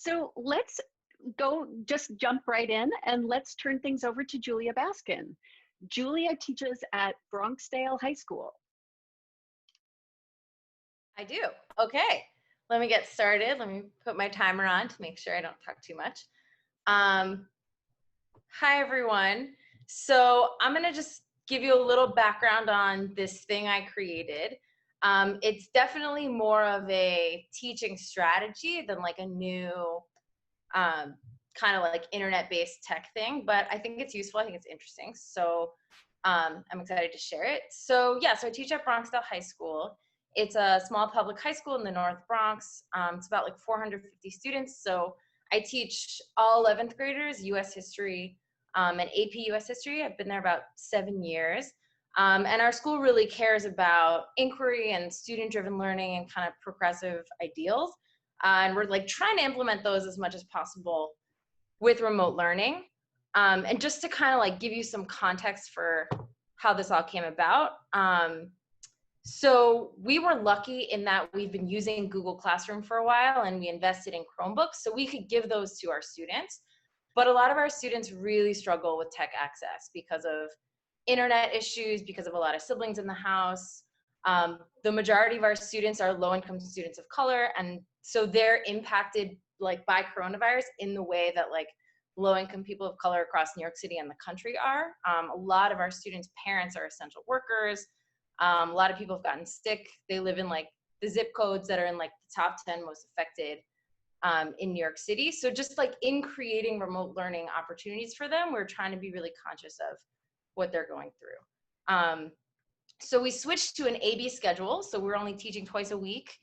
So let's just jump right in and let's turn things over to Julia Baskin. Julia teaches at Bronxdale High School. I do. Okay, let me get started. Let me put my timer on to make sure I don't talk too much. Hi, everyone. So I'm going to just give you a little background on this thing I created. It's definitely more of a teaching strategy than like a new kind of like internet-based tech thing, but I think it's useful. I think it's interesting. So I'm excited to share it. So yeah, so I teach at Bronxdale High School. It's a small public high school in the North Bronx. It's about like 450 students. So I teach all 11th graders US history and AP US history. I've been there about 7 years. And our school really cares about inquiry and student-driven learning and kind of progressive ideals. And we're like trying to implement those as much as possible with remote learning. And just to kind of like give you some context for how this all came about. So we were lucky in that we've been using Google Classroom for a while and we invested in Chromebooks so we could give those to our students. But a lot of our students really struggle with tech access because of internet issues, because of a lot of siblings in the house. The majority of our students are low-income students of color, and so they're impacted like by coronavirus in the way that like low-income people of color across New York City and the country are. A lot of our students' parents are essential workers. A lot of people have gotten sick. They live in like the zip codes that are in like the top 10 most affected in New York City. So just like in creating remote learning opportunities for them, we're trying to be really conscious of what they're going through. So we switched to an AB schedule. So we're only teaching twice a week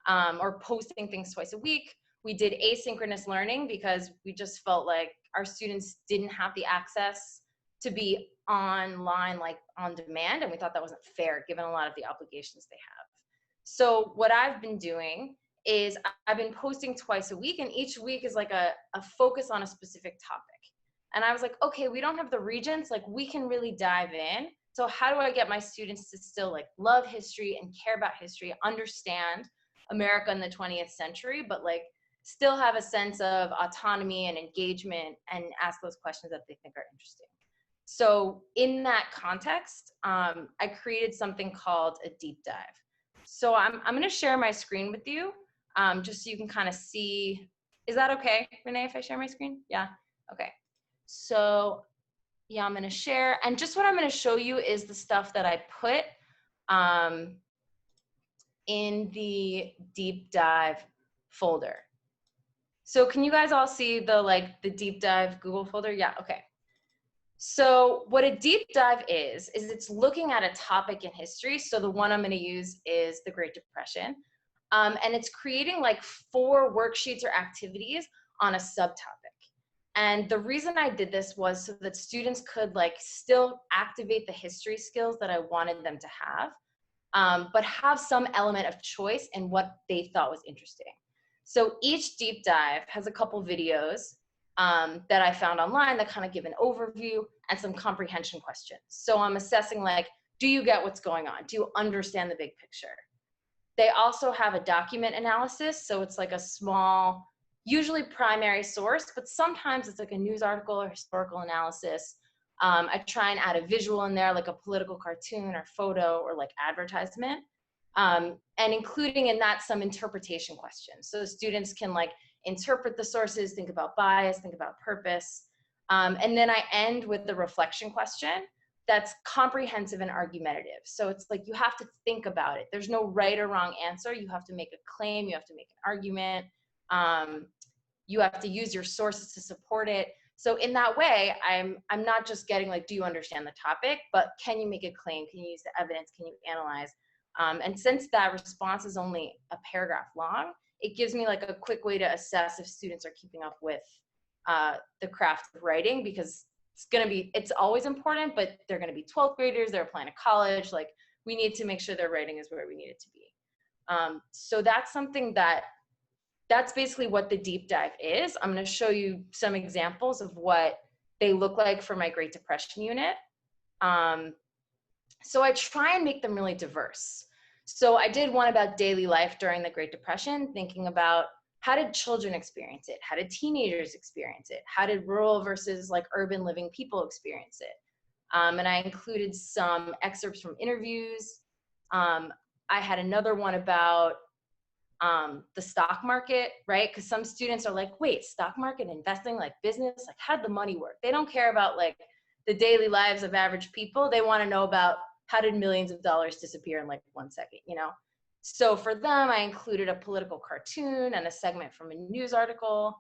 or posting things twice a week. We did asynchronous learning because we just felt like our students didn't have the access to be online, like on demand. And we thought that wasn't fair given a lot of the obligations they have. So what I've been doing is I've been posting twice a week, and each week is like a focus on a specific topic. And I was like, okay, we don't have the regents, like we can really dive in. So how do I get my students to still like love history and care about history, understand America in the 20th century, but like still have a sense of autonomy and engagement and ask those questions that they think are interesting. So in that context, I created something called a deep dive. So I'm going to share my screen with you just so you can kind of see. Is that okay, Renee, if I share my screen? Yeah, okay. So yeah, I'm going to share. And just what I'm going to show you is the stuff that I put in the deep dive folder. So can you guys all see the deep dive Google folder? Yeah, okay. So what a deep dive is it's looking at a topic in history. So the one I'm going to use is the Great Depression. And it's creating like 4 worksheets or activities on a subtopic. And the reason I did this was so that students could like still activate the history skills that I wanted them to have, but have some element of choice in what they thought was interesting. So each deep dive has a couple videos that I found online that kind of give an overview and some comprehension questions. So I'm assessing like, do you get what's going on? Do you understand the big picture? They also have a document analysis. So it's like a small, usually primary source, but sometimes it's like a news article or historical analysis. I try and add a visual in there, like a political cartoon or photo or like advertisement, and including in that some interpretation questions. So students can like interpret the sources, think about bias, think about purpose. And then I end with the reflection question that's comprehensive and argumentative. So it's like you have to think about it. There's no right or wrong answer. You have to make a claim. You have to make an argument. You have to use your sources to support it. So in that way, I'm not just getting like, do you understand the topic, but can you make a claim? Can you use the evidence? Can you analyze? And since that response is only a paragraph long, it gives me like a quick way to assess if students are keeping up with the craft of writing, because it's always important, but they're gonna be 12th graders, they're applying to college, like we need to make sure their writing is where we need it to be. So that's something that's basically what the deep dive is. I'm gonna show you some examples of what they look like for my Great Depression unit. So I try and make them really diverse. So I did one about daily life during the Great Depression, thinking about how did children experience it? How did teenagers experience it? How did rural versus like urban living people experience it? And I included some excerpts from interviews. I had another one about the stock market, right? Because some students are like, wait, stock market investing, like business, like how'd the money work? They don't care about like the daily lives of average people. They want to know about how did millions of dollars disappear in like 1 second, you know? So for them, I included a political cartoon and a segment from a news article.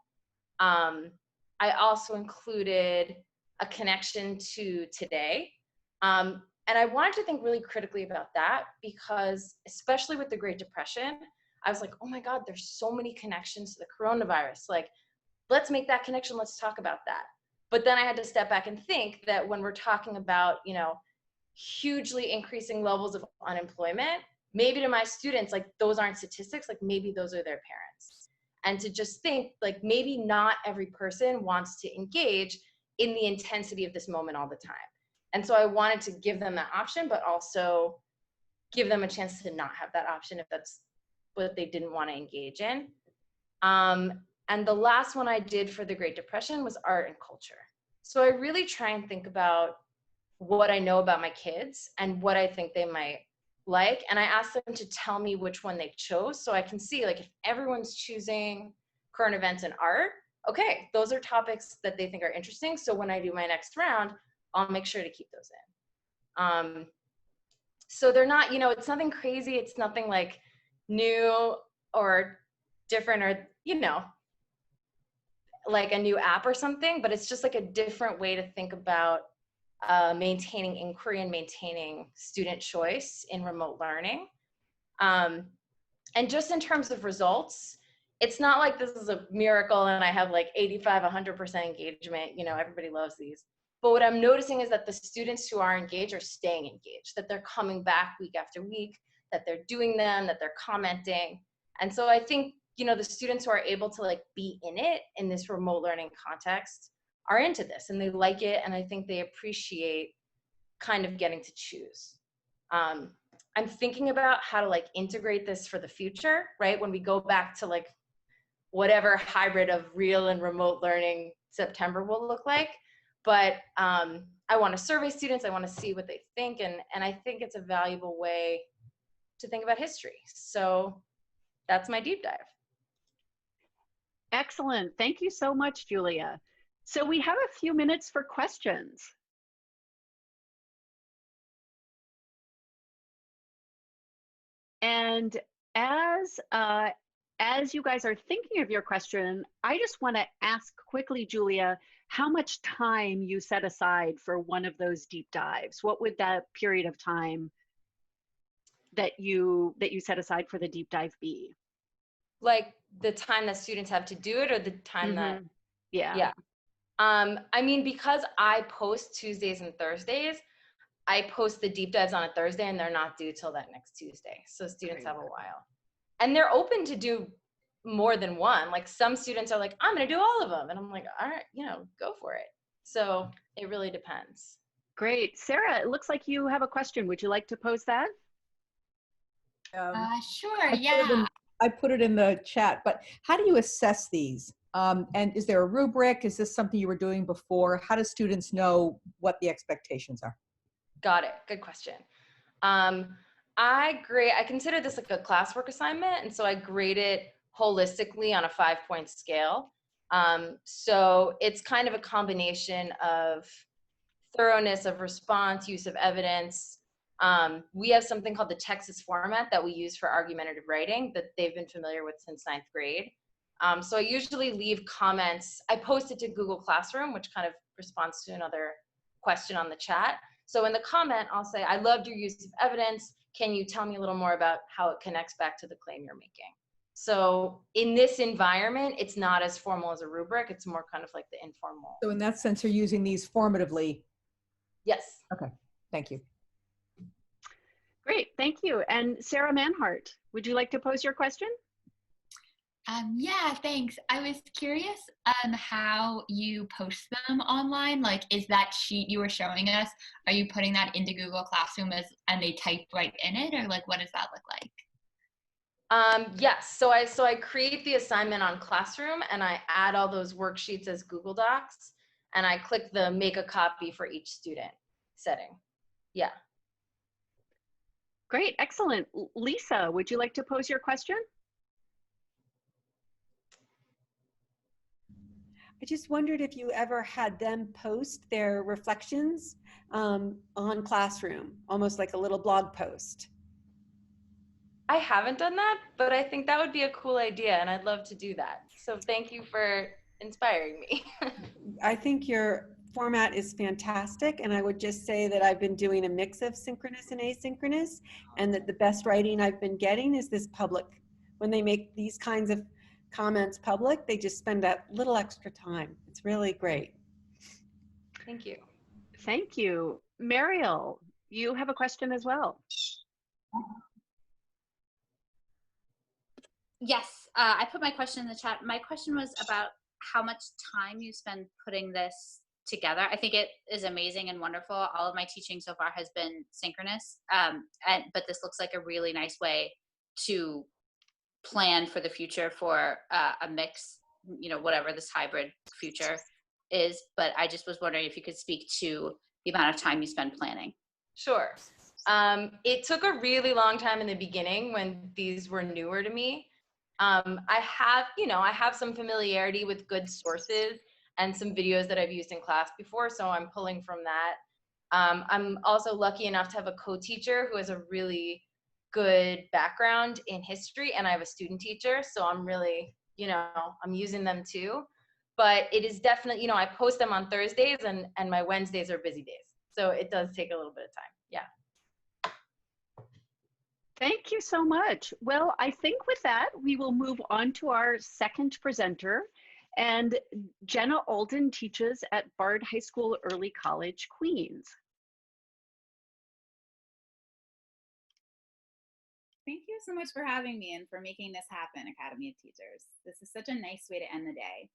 I also included a connection to today. And I wanted to think really critically about that because, especially with the Great Depression, I was like, oh my God, there's so many connections to the coronavirus. Like, let's make that connection. Let's talk about that. But then I had to step back and think that when we're talking about, you know, hugely increasing levels of unemployment, maybe to my students, like those aren't statistics, like maybe those are their parents. And to just think like maybe not every person wants to engage in the intensity of this moment all the time. And so I wanted to give them that option, but also give them a chance to not have that option if that's what they didn't want to engage in. And the last one I did for the Great Depression was art and culture. So I really try and think about what I know about my kids and what I think they might like. And I asked them to tell me which one they chose so I can see like if everyone's choosing current events and art, okay, those are topics that they think are interesting. So when I do my next round, I'll make sure to keep those in. So they're not, you know, it's nothing crazy. It's nothing like new or different or, you know, like a new app or something, but it's just like a different way to think about maintaining inquiry and maintaining student choice in remote learning. And just in terms of results, it's not like this is a miracle and I have like 85, 100% engagement, you know, everybody loves these. But what I'm noticing is that the students who are engaged are staying engaged, that they're coming back week after week, that they're doing them, that they're commenting. And so I think, you know, the students who are able to like be in it in this remote learning context are into this and they like it. And I think they appreciate kind of getting to choose. I'm thinking about how to like integrate this for the future, right? When we go back to like whatever hybrid of real and remote learning September will look like. But I want to survey students. I want to see what they think. And I think it's a valuable way to think about history. So that's my deep dive. Excellent. Thank you so much, Julia. So we have a few minutes for questions. And as you guys are thinking of your question, I just want to ask quickly, Julia, how much time you set aside for one of those deep dives? What would that period of time that you set aside for the deep dive be? Like the time that students have to do it or the time that, yeah. I mean, because I post Tuesdays and Thursdays, I post the deep dives on a Thursday and they're not due till that next Tuesday. So students have a while. And they're open to do more than one. Like some students are like, I'm gonna do all of them. And I'm like, all right, you know, go for it. So it really depends. Great. Sarah, it looks like you have a question. Would you like to pose that? Sure, yeah. I put it in the chat, but how do you assess these? And is there a rubric? Is this something you were doing before? How do students know what the expectations are? Got it. Good question. I consider this like a classwork assignment. And so I grade it holistically on a 5-point scale. So it's kind of a combination of thoroughness of response, use of evidence. We have something called the Texas format that we use for argumentative writing that they've been familiar with since 9th grade. So I usually leave comments. I post it to Google Classroom, which kind of responds to another question on the chat. So in the comment, I'll say, I loved your use of evidence. Can you tell me a little more about how it connects back to the claim you're making? So in this environment, it's not as formal as a rubric. It's more kind of like the informal. So in that sense, you're using these formatively? Yes. Okay, thank you. Great, thank you. And Sarah Manhart, would you like to pose your question? Yeah, thanks. I was curious how you post them online. Like, is that sheet you were showing us, are you putting that into Google Classroom and they type right in it, or like what does that look like? Yes, so I create the assignment on Classroom and I add all those worksheets as Google Docs and I click the make a copy for each student setting. Yeah. Great, excellent. Lisa, would you like to pose your question? I just wondered if you ever had them post their reflections on Classroom, almost like a little blog post. I haven't done that, but I think that would be a cool idea and I'd love to do that. So thank you for inspiring me. I think your format is fantastic, and I would just say that I've been doing a mix of synchronous and asynchronous, and that the best writing I've been getting is this public. When they make these kinds of comments public, they just spend that little extra time. It's really great. Thank you. Thank you. Mariel, you have a question as well. Yes, I put my question in the chat. My question was about how much time you spend putting this together. I think it is amazing and wonderful. All of my teaching so far has been synchronous, but this looks like a really nice way to plan for the future for a mix, you know, whatever this hybrid future is. But I just was wondering if you could speak to the amount of time you spend planning. Sure. It took a really long time in the beginning when these were newer to me. I have some familiarity with good sources and some videos that I've used in class before, so I'm pulling from that. I'm also lucky enough to have a co-teacher who has a really good background in history, and I have a student teacher, so I'm really, I'm using them too. But it is definitely, I post them on Thursdays and my Wednesdays are busy days. So it does take a little bit of time. Yeah. Thank you so much. Well, I think with that, we will move on to our second presenter. And Jenna Alden teaches at Bard High School Early College, Queens. Thank you so much for having me and for making this happen, Academy of Teachers. This is such a nice way to end the day.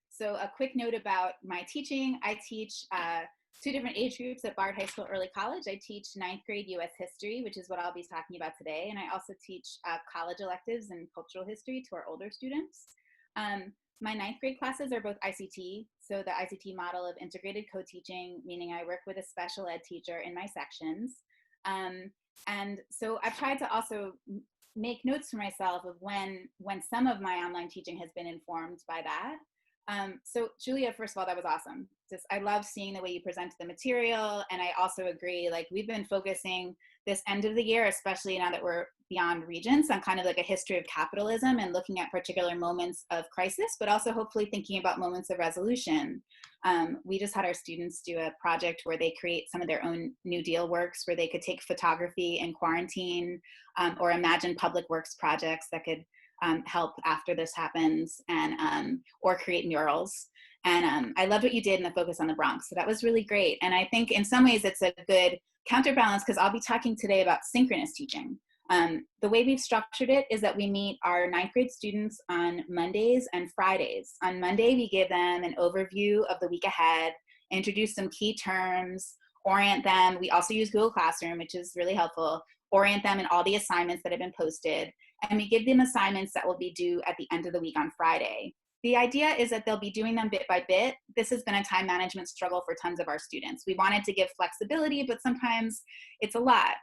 So a quick note about my teaching. I teach 2 different age groups at Bard High School Early College. I teach 9th grade U.S. history, which is what I'll be talking about today. And I also teach college electives and cultural history to our older students. My 9th grade classes are both ICT. So the ICT model of integrated co-teaching, meaning I work with a special ed teacher in my sections. And so I've tried to also make notes for myself of when some of my online teaching has been informed by that. So Julia, first of all, that was awesome. I love seeing the way you present the material. And I also agree, like we've been focusing this end of the year, especially now that we're beyond Regents, on kind of like a history of capitalism and looking at particular moments of crisis, but also hopefully thinking about moments of resolution. We just had our students do a project where they create some of their own New Deal works where they could take photography in quarantine or imagine public works projects that could help after this happens, and or create murals. And I loved what you did in the focus on the Bronx. So that was really great. And I think in some ways it's a good counterbalance because I'll be talking today about synchronous teaching. The way we've structured it is that we meet our 9th grade students on Mondays and Fridays. On Monday, we give them an overview of the week ahead, introduce some key terms, orient them. We also use Google Classroom, which is really helpful, orient them in all the assignments that have been posted. And we give them assignments that will be due at the end of the week on Friday. The idea is that they'll be doing them bit by bit. This has been a time management struggle for tons of our students. We wanted to give flexibility, but sometimes it's a lot.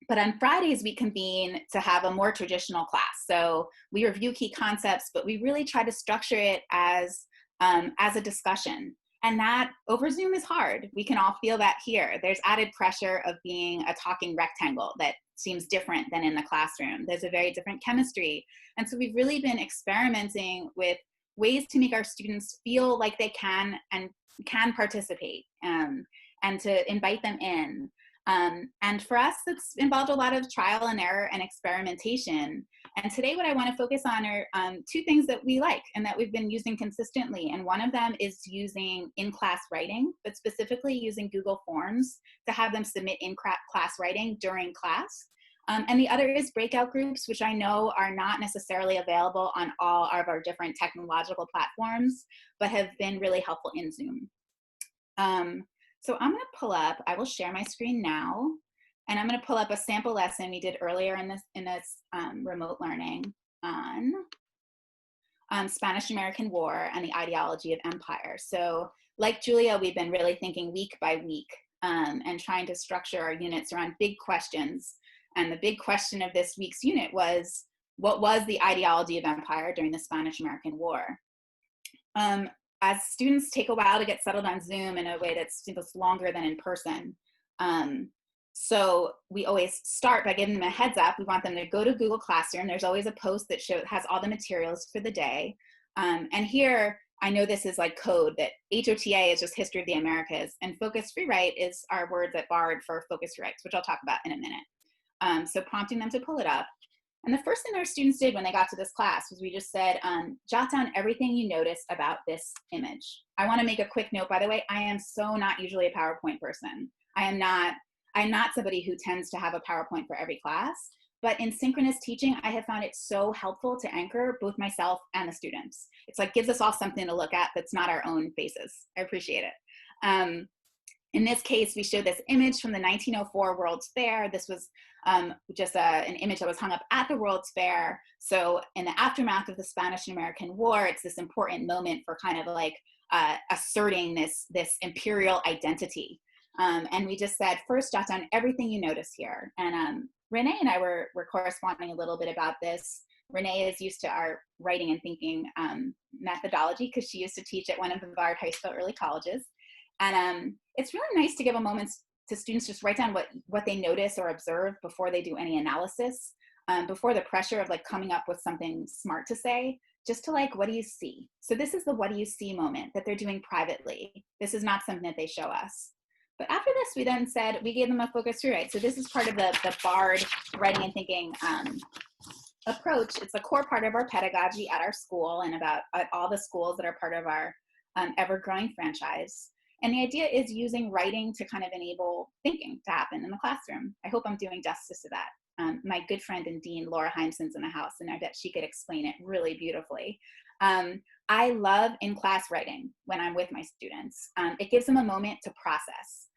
But on Fridays, we convene to have a more traditional class. So we review key concepts, but we really try to structure it as a discussion. And that over Zoom is hard. We can all feel that here. There's added pressure of being a talking rectangle that seems different than in the classroom. There's a very different chemistry. And so we've really been experimenting with ways to make our students feel like they can and can participate, and to invite them in. And for us, it's involved a lot of trial and error and experimentation. And today what I want to focus on are 2 things that we like and that we've been using consistently. And one of them is using in-class writing, but specifically using Google Forms to have them submit in-class writing during class. And the other is breakout groups, which I know are not necessarily available on all of our different technological platforms, but have been really helpful in Zoom. So I'm going to pull up, I will share my screen now. And I'm going to pull up a sample lesson we did earlier in this remote learning on Spanish-American War and the ideology of empire. So like Julia, we've been really thinking week by week and trying to structure our units around big questions. And the big question of this week's unit was, what was the ideology of empire during the Spanish-American War? As students take a while to get settled on Zoom in a way that's longer than in person, so we always start by giving them a heads up. We want them to go to Google Classroom. There's always a post that has all the materials for the day. And here, I know this is like code, that HOTA is just History of the Americas, and Focus Free Write is our word that borrowed for Focus Free Writes, which I'll talk about in a minute. So prompting them to pull it up. And the first thing our students did when they got to this class was we just said, jot down everything you notice about this image. I want to make a quick note, by the way, I am so not usually a PowerPoint person. I'm not somebody who tends to have a PowerPoint for every class, but in synchronous teaching, I have found it so helpful to anchor both myself and the students. It's like gives us all something to look at that's not our own faces. I appreciate it. In this case, we showed this image from the 1904 World's Fair. This was just an image that was hung up at the World's Fair. So in the aftermath of the Spanish and American War, it's this important moment for kind of like asserting this imperial identity. And we just said, first, jot down everything you notice here. And Renee and I were corresponding a little bit about this. Renee is used to our writing and thinking methodology because she used to teach at one of the Bard High School early colleges. And it's really nice to give a moment to students just write down what they notice or observe before they do any analysis, before the pressure of like coming up with something smart to say, just to like, what do you see? So this is the what do you see moment that they're doing privately. This is not something that they show us. But after this, we then said, we gave them a focus rewrite. So this is part of the BARD writing and thinking approach. It's a core part of our pedagogy at our school and at all the schools that are part of our ever-growing franchise. And the idea is using writing to kind of enable thinking to happen in the classroom. I hope I'm doing justice to that. My good friend and dean, Laura Heimson's in the house, and I bet she could explain it really beautifully. I love in-class writing when I'm with my students. It gives them a moment to process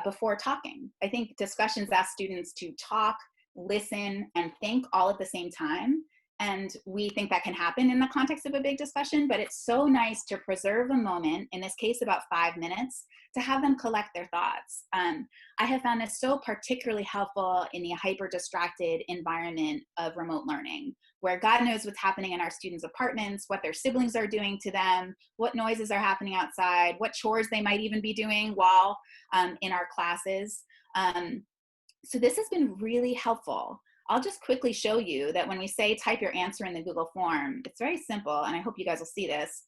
before talking. I think discussions ask students to talk, listen, and think all at the same time. And we think that can happen in the context of a big discussion, but it's so nice to preserve a moment, in this case about 5 minutes, to have them collect their thoughts. I have found this so particularly helpful in the hyper-distracted environment of remote learning, where God knows what's happening in our students' apartments, what their siblings are doing to them, what noises are happening outside, what chores they might even be doing while in our classes. So this has been really helpful. I'll just quickly show you that when we say type your answer in the Google form, it's very simple, and I hope you guys will see this.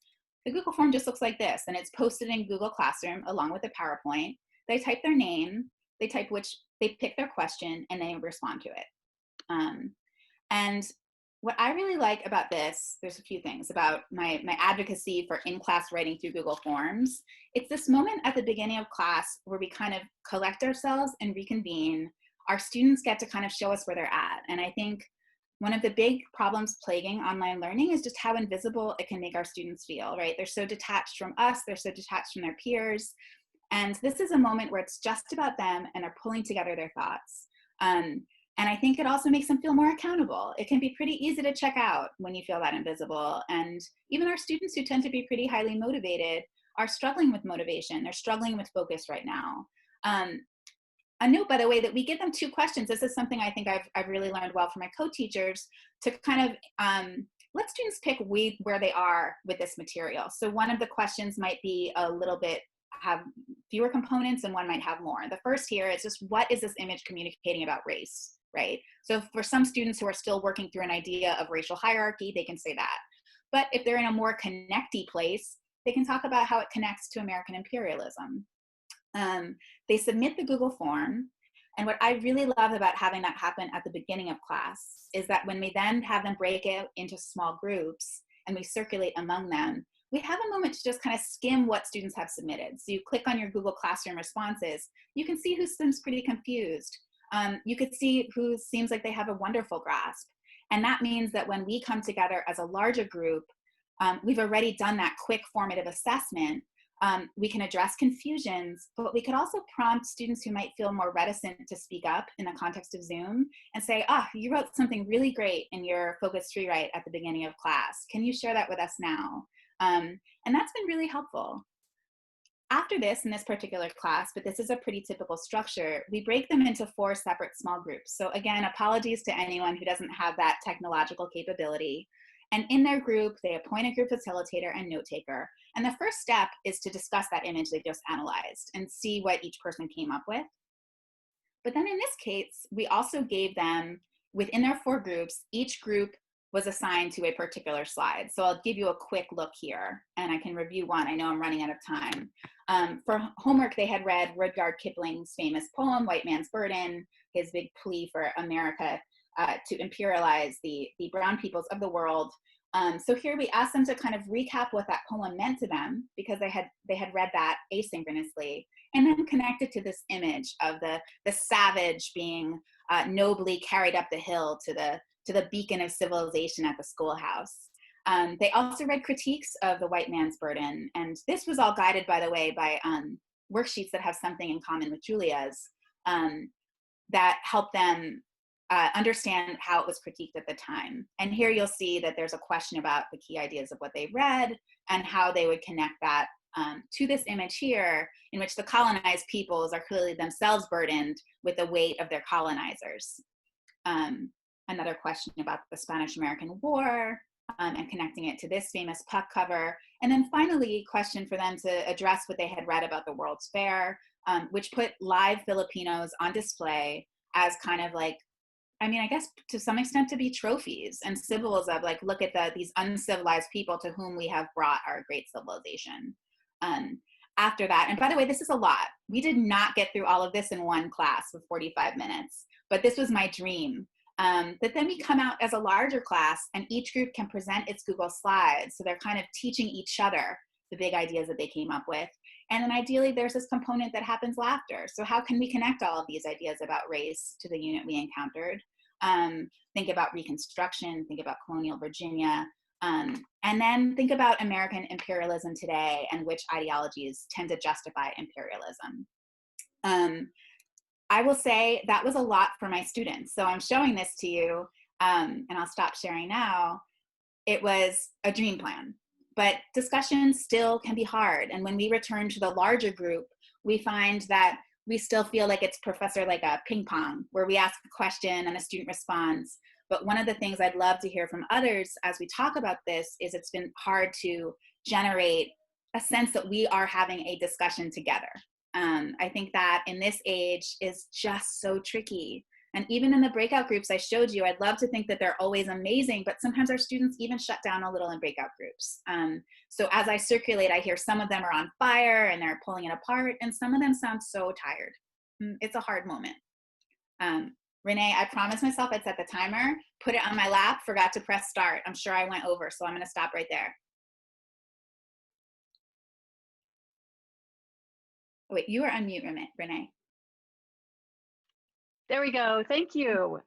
The Google form just looks like this, and it's posted in Google Classroom along with the PowerPoint. They type their name, they pick their question, and they respond to it. And what I really like about this, there's a few things about my advocacy for in-class writing through Google Forms. It's this moment at the beginning of class where we kind of collect ourselves and reconvene. Our students get to kind of show us where they're at. And I think one of the big problems plaguing online learning is just how invisible it can make our students feel, right? They're so detached from us, they're so detached from their peers. And this is a moment where it's just about them and they're pulling together their thoughts. And I think it also makes them feel more accountable. It can be pretty easy to check out when you feel that invisible. And even our students who tend to be pretty highly motivated are struggling with motivation. They're struggling with focus right now. A note, by the way, that we give them 2 questions. This is something I think I've really learned well from my co-teachers, to kind of let students pick where they are with this material. So one of the questions might be a little bit, have fewer components, and one might have more. The first here is just, what is this image communicating about race, right? So for some students who are still working through an idea of racial hierarchy, they can say that. But if they're in a more connecty place, they can talk about how it connects to American imperialism. They submit the Google form, and what I really love about having that happen at the beginning of class is that when we then have them break it into small groups and we circulate among them, we have a moment to just kind of skim what students have submitted. So you click on your Google Classroom responses, you can see who seems pretty confused. You could see who seems like they have a wonderful grasp. And that means that when we come together as a larger group, we've already done that quick formative assessment We can address confusions, but we could also prompt students who might feel more reticent to speak up in the context of Zoom and say, you wrote something really great in your focus rewrite at the beginning of class. Can you share that with us now? And that's been really helpful. After this, in this particular class, but this is a pretty typical structure, we break them into 4 separate small groups. So again, apologies to anyone who doesn't have that technological capability. And in their group, they appoint a group facilitator and note taker. And the first step is to discuss that image they just analyzed and see what each person came up with. But then in this case, we also gave them, within their 4 groups, each group was assigned to a particular slide. So I'll give you a quick look here, and I can review one. I know I'm running out of time. For homework, they had read Rudyard Kipling's famous poem, White Man's Burden, his big plea for America to imperialize the brown peoples of the world. So here we asked them to kind of recap what that poem meant to them, because they had read that asynchronously, and then connect it to this image of the savage being nobly carried up the hill to the beacon of civilization at the schoolhouse. They also read critiques of the White Man's Burden, and this was all guided, by the way, by worksheets that have something in common with Julia's that help them understand how it was critiqued at the time. And here you'll see that there's a question about the key ideas of what they read and how they would connect that to this image here, in which the colonized peoples are clearly themselves burdened with the weight of their colonizers. Another question about the Spanish-American War, and connecting it to this famous puck cover. And then finally, question for them to address what they had read about the World's Fair, which put live Filipinos on display as kind of like, I mean, I guess to some extent to be trophies and symbols of like, look at these uncivilized people to whom we have brought our great civilization. After that, and by the way, this is a lot. We did not get through all of this in one class with 45 minutes, but this was my dream. That then we come out as a larger class and each group can present its Google Slides. So they're kind of teaching each other the big ideas that they came up with. And then ideally there's this component that happens after. So how can we connect all of these ideas about race to the unit we encountered? Think about Reconstruction, think about colonial Virginia, and then think about American imperialism today and which ideologies tend to justify imperialism. I will say that was a lot for my students. So I'm showing this to you, and I'll stop sharing now. It was a dream plan, but discussions still can be hard. And when we return to the larger group, we find that we still feel like it's professor like a ping pong, where we ask a question and a student responds. But one of the things I'd love to hear from others as we talk about this is it's been hard to generate a sense that we are having a discussion together. I think that in this age is just so tricky. And even in the breakout groups I showed you, I'd love to think that they're always amazing, but sometimes our students even shut down a little in breakout groups. So as I circulate, I hear some of them are on fire and they're pulling it apart, and some of them sound so tired. It's a hard moment. Renee, I promised myself I'd set the timer, put it on my lap, forgot to press start. I'm sure I went over, so I'm gonna stop right there. Oh, wait, you are on mute, Renee. There we go. Thank you.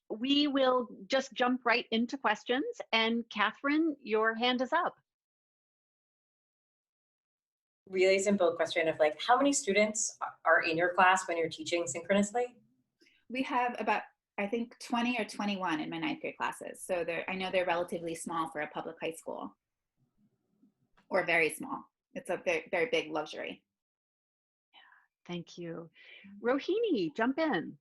We will just jump right into questions. And Catherine, your hand is up. Really simple question of like, how many students are in your class when you're teaching synchronously? We have about, I think, 20 or 21 in my 9th grade classes. So I know they're relatively small for a public high school, or very small. It's a very, very big luxury. Thank you. Rohini, jump in.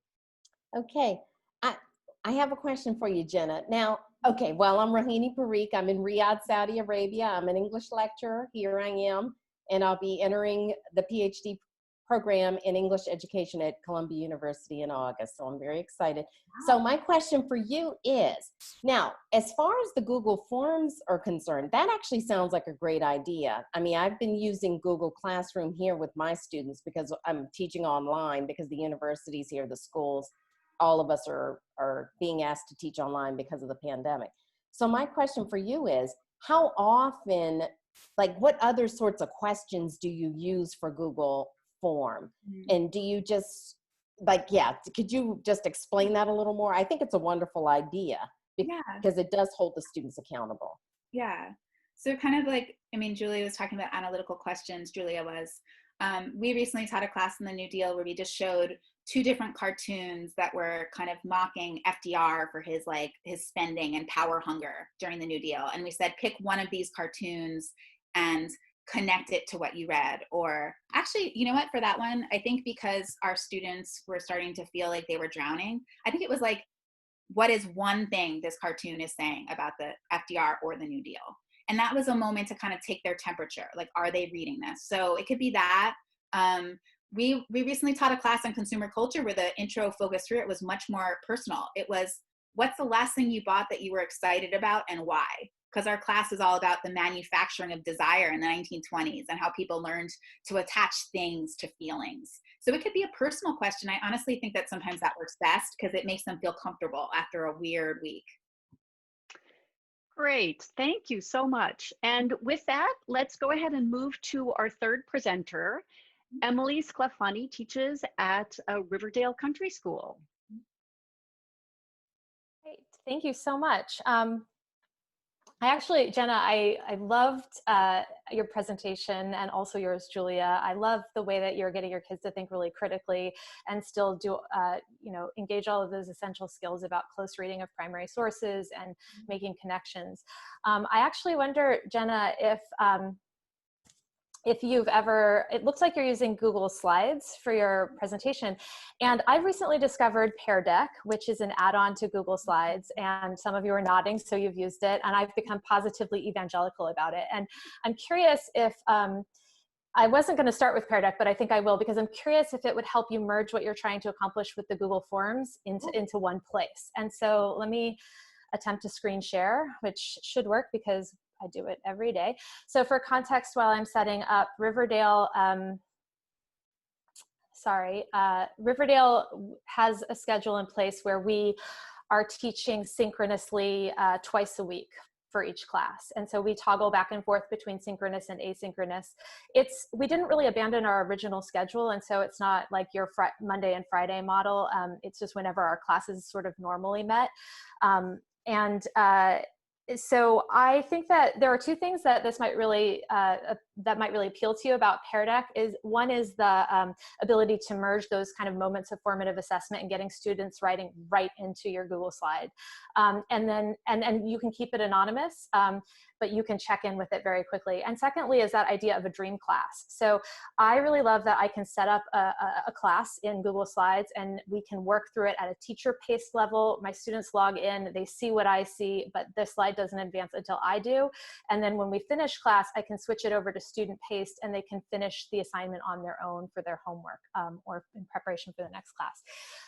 Okay, I have a question for you, Jenna. Now, okay, well, I'm Rohini Parikh. I'm in Riyadh, Saudi Arabia. I'm an English lecturer. Here I am, and I'll be entering the PhD program in English education at Columbia University in August, so I'm very excited. So my question for you is, now, as far as the Google Forms are concerned, that actually sounds like a great idea. I mean, I've been using Google Classroom here with my students because I'm teaching online, because the universities here, the schools, all of us are being asked to teach online because of the pandemic. So my question for you is, how often, like what other sorts of questions do you use for Google Form? And do you just, like, yeah, could you just explain that a little more? I think it's a wonderful idea because it does hold the students accountable. Yeah. So kind of like, I mean, Julia was talking about analytical questions, Julia was. We recently taught a class in the New Deal where we just showed 2 different cartoons that were kind of mocking FDR for his spending and power hunger during the New Deal. And we said, pick one of these cartoons and connect it to what you read. Or actually, you know what, for that one, I think because our students were starting to feel like they were drowning, I think it was like, what is one thing this cartoon is saying about the FDR or the New Deal? And that was a moment to kind of take their temperature. Like, are they reading this? So it could be that. We recently taught a class on consumer culture where the intro focus through it was much more personal. It was, what's the last thing you bought that you were excited about and why? Because our class is all about the manufacturing of desire in the 1920s and how people learned to attach things to feelings. So it could be a personal question. I honestly think that sometimes that works best because it makes them feel comfortable after a weird week. Great, thank you so much. And with that, let's go ahead and move to our third presenter. Emily Sclafani teaches at Riverdale Country School. Great, thank you so much. Jenna, I loved your presentation and also yours, Julia. I love the way that you're getting your kids to think really critically and still do, engage all of those essential skills about close reading of primary sources and making connections. I actually wonder, Jenna, if you've ever, it looks like you're using Google Slides for your presentation. And I've recently discovered Pear Deck, which is an add-on to Google Slides. And some of you are nodding, so you've used it. And I've become positively evangelical about it. And I'm curious if, I wasn't going to start with Pear Deck, but I think I will, because I'm curious if it would help you merge what you're trying to accomplish with the Google Forms into one place. And so let me attempt to screen share, which should work because I do it every day. So for context, while I'm setting up Riverdale, Riverdale has a schedule in place where we are teaching synchronously twice a week for each class. And so we toggle back and forth between synchronous and asynchronous. We didn't really abandon our original schedule. And so it's not like your Monday and Friday model. It's just whenever our classes sort of normally met. So I think that there are 2 things that this might really appeal to you about Pear Deck. One is the ability to merge those kind of moments of formative assessment and getting students writing right into your Google slide, and you can keep it anonymous, but you can check in with it very quickly. And secondly is that idea of a dream class. So I really love that I can set up a class in Google Slides and we can work through it at a teacher pace level. My students log in, they see what I see, but the slide doesn't advance until I do. And then when we finish class, I can switch it over to student paced and they can finish the assignment on their own for their homework or in preparation for the next class.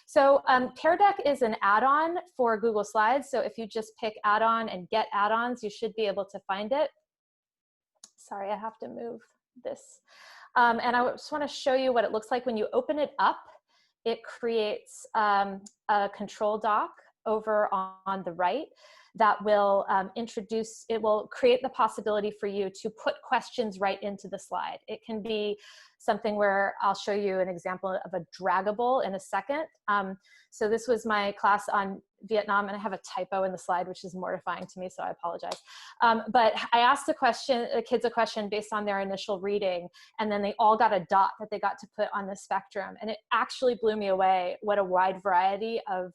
So Pear Deck is an add-on for Google Slides. So if you just pick add-on and get add-ons, you should be able to find it. Sorry, I have to move this. And I just want to show you what it looks like when you open it up. It creates a control doc over on the right that will it will create the possibility for you to put questions right into the slide. It can be something where I'll show you an example of a draggable in a second. So this was my class on Vietnam, and I have a typo in the slide, which is mortifying to me, so I apologize. But I asked the kids a question based on their initial reading, and then they all got a dot that they got to put on the spectrum. And it actually blew me away what a wide variety of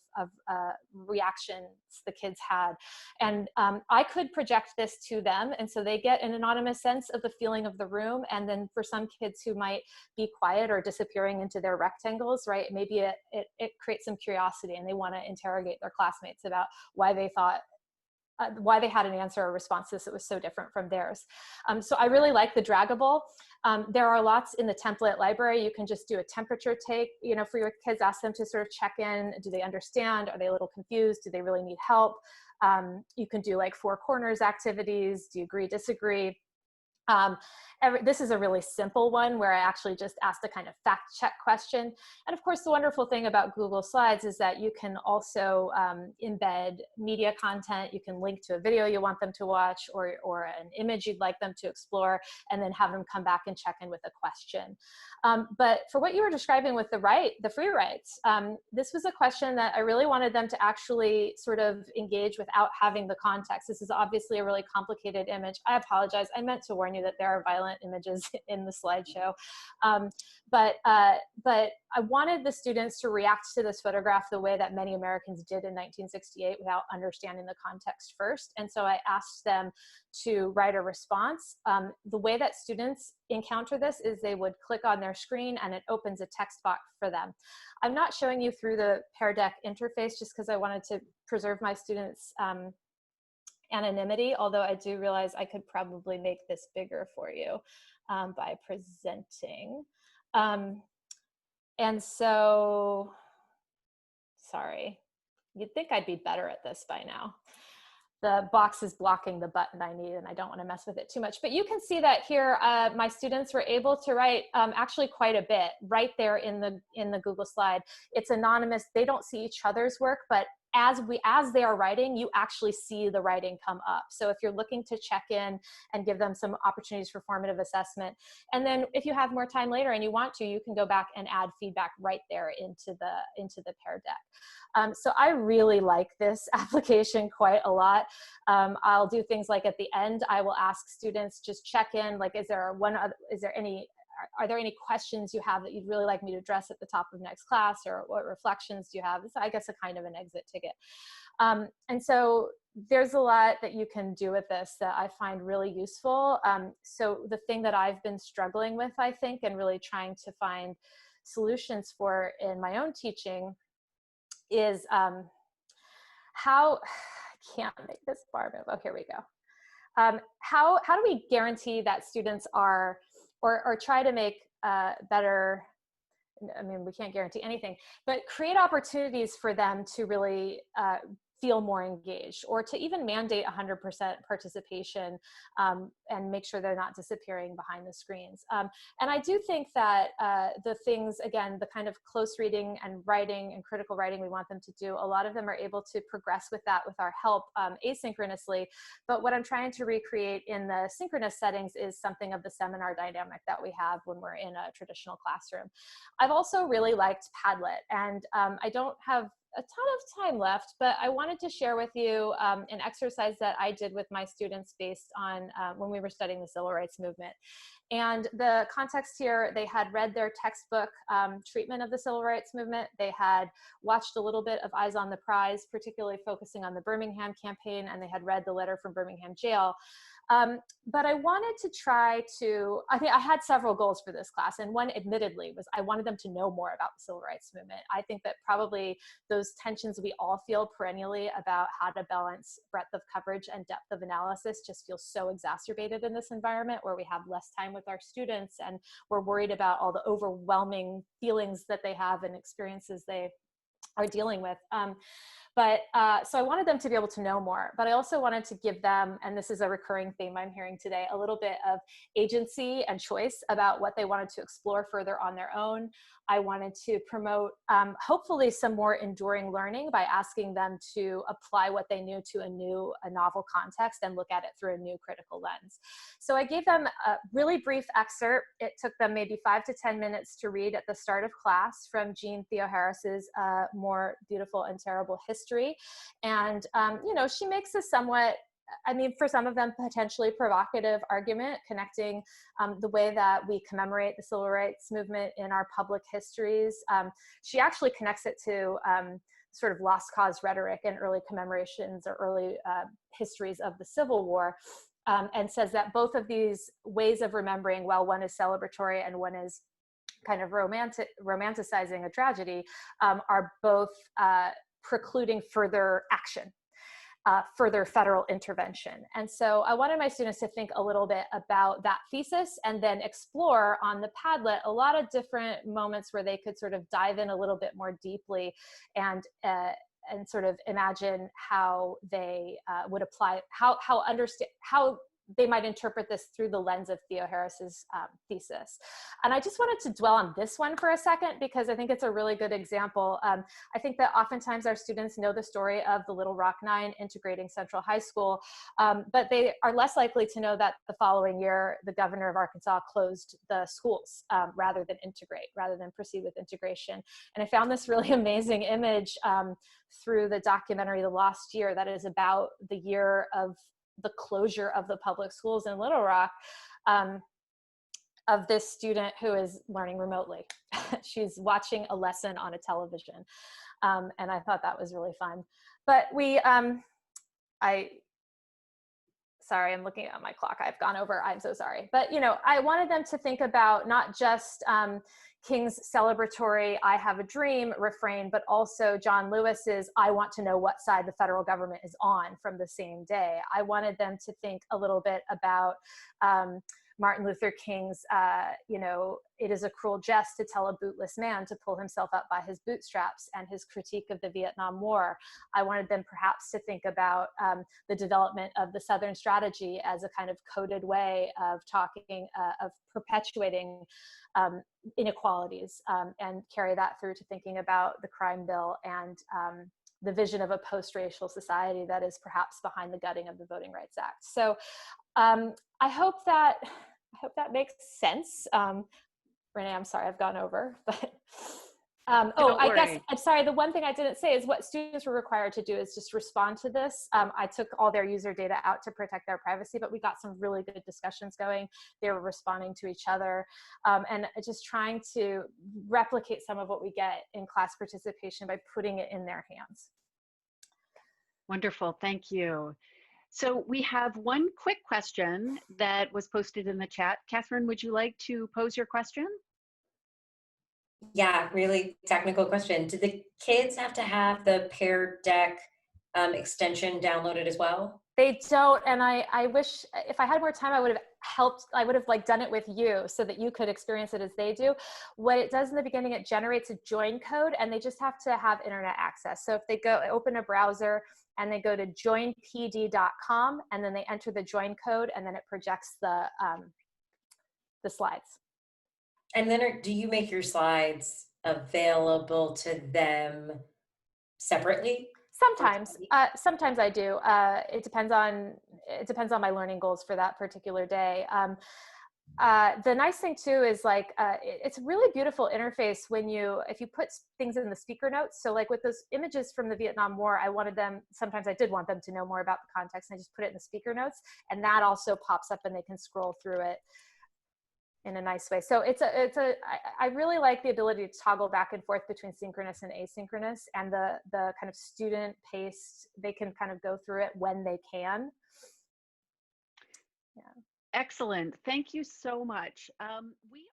reactions the kids had. And I could project this to them, and so they get an anonymous sense of the feeling of the room. And then for some kids who might be quiet or disappearing into their rectangles, right, maybe it creates some curiosity and they want to interrogate their classmates about why they thought, why they had an answer or response to this that was so different from theirs. So I really like the draggable. There are lots in the template library. You can just do a temperature take, for your kids, ask them to sort of check in. Do they understand? Are they a little confused? Do they really need help? You can do like 4 corners activities. Do you agree, disagree? This is a really simple one where I actually just asked a kind of fact check question. And of course, the wonderful thing about Google Slides is that you can also embed media content. You can link to a video you want them to watch, or an image you'd like them to explore, and then have them come back and check in with a question. But for what you were describing with the free writes, this was a question that I really wanted them to actually sort of engage without having the context. This is obviously a really complicated image. I apologize. I meant to warn you that there are violent images in the slideshow. But I wanted the students to react to this photograph the way that many Americans did in 1968 without understanding the context first. And so I asked them to write a response. The way that students encounter this is they would click on their screen and it opens a text box for them. I'm not showing you through the Pear Deck interface just because I wanted to preserve my students' anonymity, although I do realize I could probably make this bigger for you by presenting. And so, sorry, you'd think I'd be better at this by now. The box is blocking the button I need, and I don't want to mess with it too much. But you can see that here, my students were able to write actually quite a bit right there in the Google slide. It's anonymous. They don't see each other's work, but as they are writing, you actually see the writing come up. So if you're looking to check in and give them some opportunities for formative assessment, and then if you have more time later and you want to, you can go back and add feedback right there into the Pear Deck. So I really like this application quite a lot. I'll do things like at the end, I will ask students, just check in, like, are there any questions you have that you'd really like me to address at the top of next class, or what reflections do you have? It's, I guess, a kind of an exit ticket. And so there's a lot that you can do with this that I find really useful. So the thing that I've been struggling with, I think, and really trying to find solutions for in my own teaching is how, I can't make this bar move. Oh, here we go. How do we guarantee that students are, or try to make better, I mean, we can't guarantee anything, but create opportunities for them to really feel more engaged, or to even mandate 100% participation and make sure they're not disappearing behind the screens. And I do think that the things, again, the kind of close reading and writing and critical writing we want them to do, a lot of them are able to progress with that with our help asynchronously. But what I'm trying to recreate in the synchronous settings is something of the seminar dynamic that we have when we're in a traditional classroom. I've also really liked Padlet, and I don't have a ton of time left, but I wanted to share with you an exercise that I did with my students based on when we were studying the civil rights movement. And the context here, they had read their textbook treatment of the civil rights movement. They had watched a little bit of Eyes on the Prize, particularly focusing on the Birmingham campaign, and they had read the letter from Birmingham jail. But I wanted to try to, I think I had several goals for this class, and one admittedly was I wanted them to know more about the civil rights movement. I think that probably those tensions we all feel perennially about how to balance breadth of coverage and depth of analysis just feel so exacerbated in this environment where we have less time with our students and we're worried about all the overwhelming feelings that they have and experiences they are dealing with. So I wanted them to be able to know more, but I also wanted to give them, and this is a recurring theme I'm hearing today, a little bit of agency and choice about what they wanted to explore further on their own. I wanted to promote hopefully some more enduring learning by asking them to apply what they knew to a novel context and look at it through a new critical lens. So I gave them a really brief excerpt. It took them maybe 5 to 10 minutes to read at the start of class from Jean Theoharis's More Beautiful and Terrible History. And, you know, she makes a somewhat, I mean, for some of them, potentially provocative argument connecting the way that we commemorate the civil rights movement in our public histories. She actually connects it to sort of lost cause rhetoric and early commemorations or early histories of the Civil War, and says that both of these ways of remembering, while one is celebratory and one is kind of romanticizing a tragedy, are both precluding further action. Further federal intervention. And so I wanted my students to think a little bit about that thesis and then explore on the Padlet a lot of different moments where they could sort of dive in a little bit more deeply and sort of imagine how they would apply, how they might interpret this through the lens of Theo Harris's thesis. And I just wanted to dwell on this one for a second, because I think it's a really good example. I think that oftentimes our students know the story of the Little Rock Nine integrating Central High School, but they are less likely to know that the following year, the governor of Arkansas closed the schools rather than proceed with integration. And I found this really amazing image through the documentary The Lost Year that is about the year of the closure of the public schools in Little Rock, of this student who is learning remotely. She's watching a lesson on a television. And I thought that was really fun. But sorry, I'm looking at my clock. I've gone over, I'm so sorry. But, you know, I wanted them to think about not just King's celebratory "I have a dream" refrain, but also John Lewis's "I want to know what side the federal government is on" from the same day. I wanted them to think a little bit about Martin Luther King's, you know, "It is a cruel jest to tell a bootless man to pull himself up by his bootstraps," and his critique of the Vietnam War. I wanted them perhaps to think about the development of the Southern strategy as a kind of coded way of talking, of perpetuating inequalities, and carry that through to thinking about the crime bill and the vision of a post-racial society that is perhaps behind the gutting of the Voting Rights Act. So I hope that makes sense. Renee, I'm sorry, I've gone over, but I guess, I'm sorry, the one thing I didn't say is what students were required to do is just respond to this. I took all their user data out to protect their privacy, but we got some really good discussions going. They were responding to each other, and just trying to replicate some of what we get in class participation by putting it in their hands. Wonderful, thank you. So we have one quick question that was posted in the chat. Catherine, would you like to pose your question? Yeah, really technical question. Do the kids have to have the Pear Deck extension downloaded as well? They don't, and I wish if I had more time, I would have helped. I would have like done it with you so that you could experience it as they do. What it does in the beginning, it generates a join code, and they just have to have internet access. So if they go open a browser and they go to joinpd.com, and then they enter the join code, and then it projects the slides. And then do you make your slides available to them separately? Sometimes, sometimes I do. It depends on my learning goals for that particular day. The nice thing too is like it's a really beautiful interface if you put things in the speaker notes. So like with those images from the Vietnam War, sometimes I did want them to know more about the context, and I just put it in the speaker notes, and that also pops up and they can scroll through it in a nice way. So I really like the ability to toggle back and forth between synchronous and asynchronous, and the kind of student paced, they can kind of go through it when they can. Yeah. Excellent. Thank you so much. We